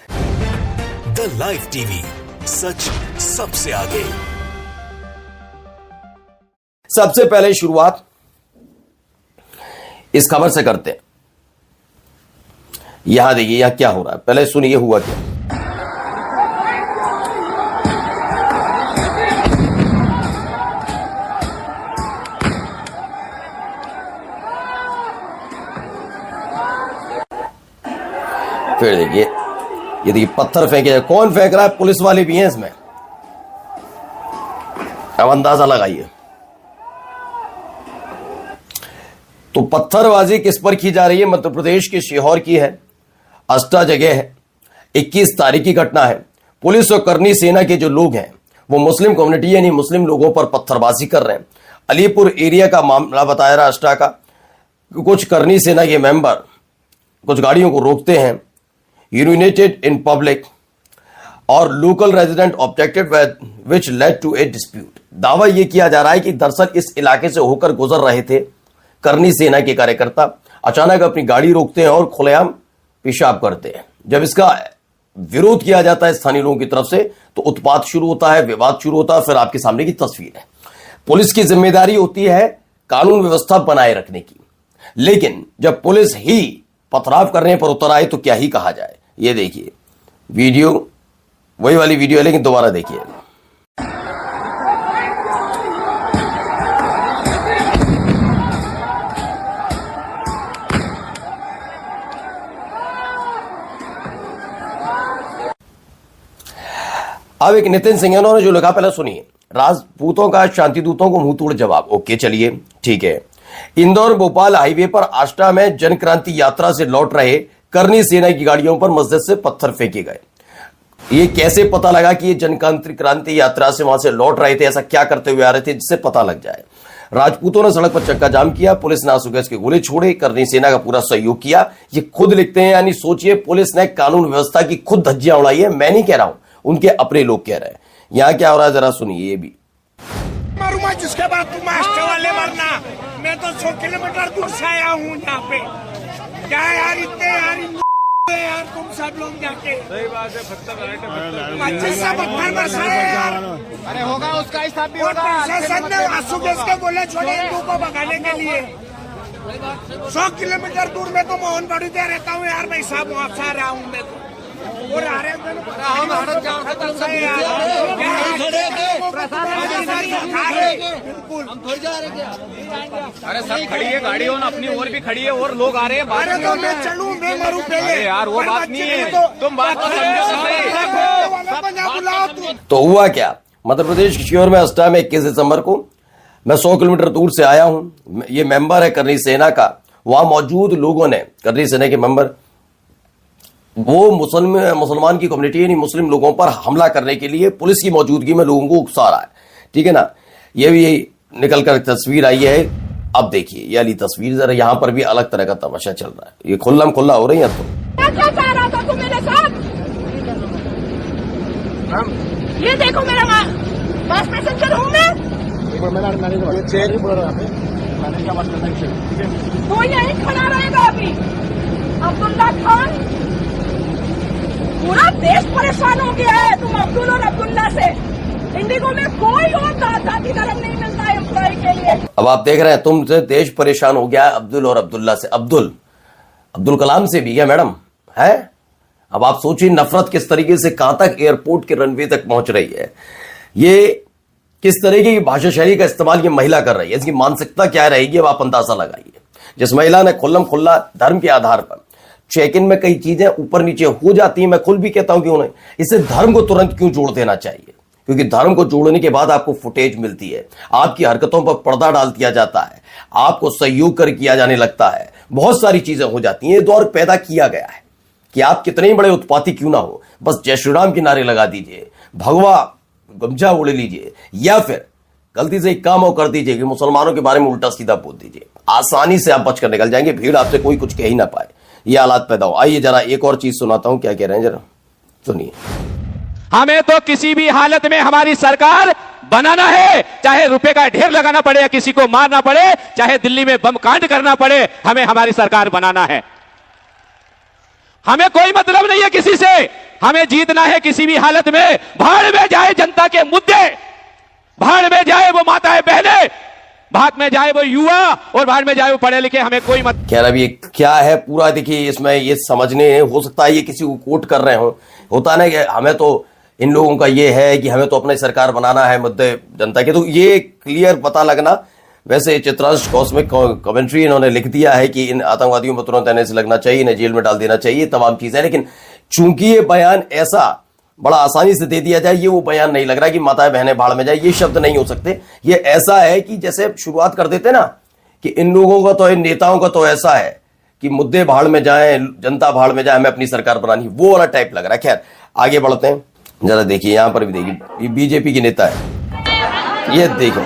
The live TV, सच सबसे आगे। सबसे पहले शुरुआत इस खबर से करते हैं। यहां देखिए यहां क्या हो रहा है, पहले सुनिए हुआ क्या। फिर देखिए, ये देखिए पत्थर फेंके, कौन फेंक रहा है, पुलिस वाले भी हैं इसमें। अब अंदाजा लगाइए तो पत्थरबाजी किस पर की जा रही है। मध्य प्रदेश के सीहोर की है, अस्टा जगह है, 21 तारीख की घटना है। पुलिस और करनी सेना के जो लोग हैं वो मुस्लिम कम्युनिटी यानी मुस्लिम लोगों पर पत्थरबाजी कर रहे हैं। अलीपुर एरिया का मामला बताया रहा अस्टा का। कुछ करनी सेना के मेंबर कुछ गाड़ियों को रोकते हैं, यूरिनेटेड इन पब्लिक और local resident objected which led to a dispute. दावा यह किया जा रहा है कि दरअसल इस इलाके से होकर गुजर रहे थे करनी सेना के कार्यकर्ता, अचानक अपनी गाड़ी रोकते हैं और खुलेआम पेशाब करते हैं। जब इसका विरोध किया जाता है स्थानीय लोगों की तरफ से तो उत्पात शुरू होता है, विवाद शुरू होता है। फिर आपके सामने की तस्वीर है। पुलिस की जिम्मेदारी होती है कानून व्यवस्था बनाए रखने की, लेकिन जब पुलिस ही पथराव करने पर उतर आए तो क्या ही कहा जाए। ये देखिए वीडियो, वही वाली वीडियो है लेकिन दोबारा देखिए। अब एक नितिन सिंह ने जो लिखा पहले सुनिए। राजपूतों का शांतिदूतों को मुंह तोड़ जवाब। ओके चलिए ठीक है। इंदौर भोपाल हाईवे पर आष्टा में जन क्रांति यात्रा से लौट रहे करनी सेना की गाड़ियों पर मस्जिद से पत्थर फेंके गए। ये कैसे पता लगा कि ये जन क्रांति यात्रा से वहां से लौट रहे थे, ऐसा क्या करते हुए आ रहे थे जिससे पता लग जाए। राजपूतों ने सड़क पर चक्का जाम किया, पुलिस ने आंसू गैस के गोले छोड़े, करनी सेना का पूरा सहयोग किया। ये खुद लिखते हैं, यानी सोचिए पुलिस ने कानून व्यवस्था की खुद धज्जियां उड़ाई है। मैं नहीं कह रहा हूं, उनके अपने लोग कह रहे हैं। यहां क्या हो रहा है जरा सुनिए। ये भी मारूंगा जिसके बाद तुम मास्टर वाले मरना। मैं तो 100 किलोमीटर दूर से आया हूँ यहाँ पे। क्या यार इतने यार तुम सब लोग जाके सही बात है, पत्थर बरसाए यार। अरे होगा उसका हिसाब भी होगा। प्रशासन ने आंसू गैस के गोले छोड़े हिंदू को भगाने के लिए। 100 किलोमीटर दूर में तो मोहन बड़ी देर रहता हूँ यार, मैं साहब वहाँ से आ रहा हूँ। मैं तो और आ रहे अरे सब खड़ी है गाड़ी और अपनी और भी खड़ी है और लोग आ रहे हैं। अरे तो मैं चलूं, मैं मरूं पहले यार, वो बात नहीं है, तुम बात तो हुआ क्या। मध्य प्रदेश के सीहोर में अस्टा में 21 दिसंबर को मैं 100 किलोमीटर दूर से आया हूं। ये मेंबर है करनी सेना का। वहां मौजूद लोगों ने, करनी सेना के मेंबर, वो मुसलमान की कम्युनिटी यानी मुस्लिम लोगों पर हमला करने के लिए पुलिस की मौजूदगी में लोगों को उकसा रहा है। ठीक है ना। ये भी निकल कर तस्वीर आई है। अब देखिए ये वाली तस्वीर, जरा यहां पर भी अलग तरह का तमाशा चल रहा है। ये खुल्लम खुल्ला हो रही है। तो क्या चाह रहा था तू मेरे साथ? ये देखो मेरा बस पैसेंजर हूँ मैं। तो यही खड़ा रहेगा अभी अब्दुल्ला खान। पूरा देश परेशान हो गया है तुम अब्दुल और अब्दुल्ला से। इंडिगो में कोई और जाति धर्म नहीं मिलता है एम्प्लॉय के लिए। अब आप देख रहे हैं, तुमसे देश परेशान हो गया अब्दुल और अब्दुल्ला से। अब्दुल कलाम से भी क्या मैडम है। अब आप सोचिए नफरत किस तरीके से कहां तक एयरपोर्ट के रनवे तक पहुंच रही है। ये किस तरीके की भाषा शैली का इस्तेमाल ये महिला कर रही है, इसकी मानसिकता क्या रहेगी अब आप अंदाजा लगाइए। जिस महिला ने खुल्लम खुल्ला धर्म के आधार पर चेक इन में कई चीजें ऊपर नीचे हो जाती हैं, मैं खुद भी कहता हूं क्यों नहीं, इसे धर्म को तुरंत क्यों जोड़ देना चाहिए, क्योंकि धर्म को जोड़ने के बाद आपको फुटेज मिलती है, आपकी हरकतों पर पर्दा डाल दिया जाता है, आपको सहयोग कर किया जाने लगता है, बहुत सारी चीजें हो जाती हैं। ये दौर पैदा किया गया है कि आप कितने ही बड़े उत्पाती क्यों ना हो, बस जय श्री राम के नारे लगा दीजिए, भगवा गमछा ओढ़ लीजिए, या फिर गलती से एक काम और कर दीजिए कि मुसलमानों के बारे में उल्टा सीधा बोल दीजिए, आसानी से आप बचकर निकल जाएंगे, भीड़ आपसे कोई कुछ कह ही ना पाए। ये हालात पैदा हो। आइए जरा एक और चीज सुनाता हूं, क्या कह रहे हैं जरा सुनिए। हमें तो किसी भी हालत में हमारी सरकार बनाना है, चाहे रुपए का ढेर लगाना पड़े या किसी को मारना पड़े, चाहे दिल्ली में बम कांड करना पड़े, हमें हमारी सरकार बनाना है। हमें कोई मतलब नहीं है किसी से, हमें जीतना है किसी भी हालत में। भाड़ में जाए जनता के मुद्दे, भाड़ में जाए वो माताएं बहनें, भाड़ में जाए वो युवा और भाड़ में जाए वो पढ़े लिखे, हमें कोई मत। खैर अभी क्या है पूरा देखिए, इसमें ये समझने हो सकता है ये किसी को कोट कर रहे हो, होता ना कि हमें तो इन लोगों का ये है कि हमें तो अपनी सरकार बनाना है मुद्दे जनता के, तो ये क्लियर पता लगना। वैसे चित्रांश कॉस्मिक कमेंट्री इन्होंने लिख दिया है कि इन आतंकवादियों पर तुरंत एनआईए लगना चाहिए, इन्हें जेल में डाल देना चाहिए, तमाम चीजें, लेकिन चूंकि ये बयान ऐसा बड़ा आसानी से दे दिया जाए, ये वो बयान नहीं लग रहा कि माताएं बहनें भाड़ में जाए, ये शब्द नहीं हो सकते। ये ऐसा है कि जैसे शुरुआत कर देते ना कि इन लोगों का तो, इन नेताओं का तो ऐसा है कि मुद्दे भाड़ में जाए, जनता भाड़ में जाए, हमें अपनी सरकार बनानी, वो वाला टाइप लग रहा है। खैर आगे बढ़ते हैं, जरा देखिए यहां पर भी देखिए, ये बीजेपी की नेता है, ये देखो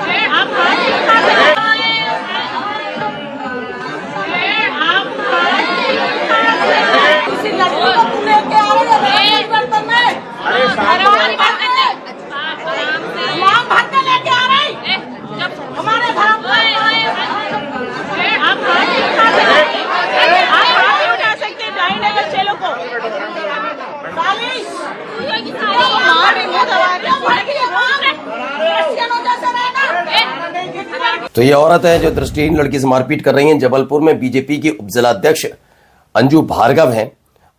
तो ये औरत है जो दृष्टिहीन लड़की से मारपीट कर रही है जबलपुर में। बीजेपी की उपजिलाध्यक्ष अंजू भार्गव हैं,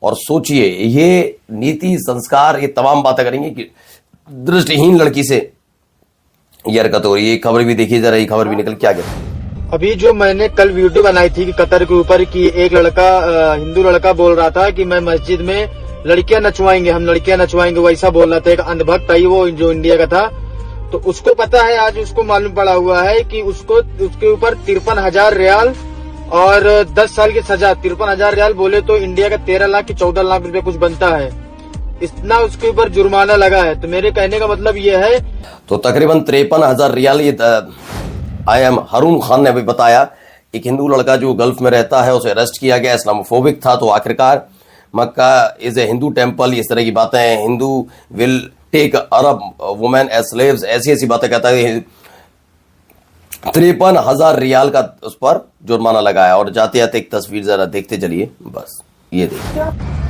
और सोचिए ये नीति संस्कार ये तमाम बातें करेंगे कि दृष्टिहीन लड़की से ये हरकत हो रही है। खबर भी देखिए जरा, ये खबर भी निकल क्या गया। अभी जो मैंने कल वीडियो बनाई थी कि कतर के ऊपर की एक लड़का, हिंदू लड़का बोल रहा था कि मैं मस्जिद में लड़कियां नचवाएंगे, हम लड़कियां नचवाएंगे, वैसा बोल रहा था। एक अंधभक्त आई वो जो इंडिया का था, तो उसको पता है, आज उसको मालूम पड़ा हुआ है कि उसको उसके ऊपर 53,000 रियाल और 10 साल की सजा। 53,000 रियाल बोले तो इंडिया का 13 लाख की 14 लाख रुपए कुछ बनता है, इतना उसके ऊपर जुर्माना लगा है। तो मेरे कहने का मतलब ये है, तो तकरीबन 53,000 रियाल ये IM हारून खान ने अभी बताया। एक हिंदू लड़का जो गल्फ में रहता है उसे अरेस्ट किया गया, इस्लामोफोबिक था, तो आखिरकार Mecca is a Hindu temple, इस तरह की बातें, Hindu will take Arab women as slaves, ऐसी ऐसी बातें कहता है। 53,000 रियाल का उस पर जुर्माना लगाया। और जाते जाते एक तस्वीर जरा देखते चलिए, बस ये देखिए।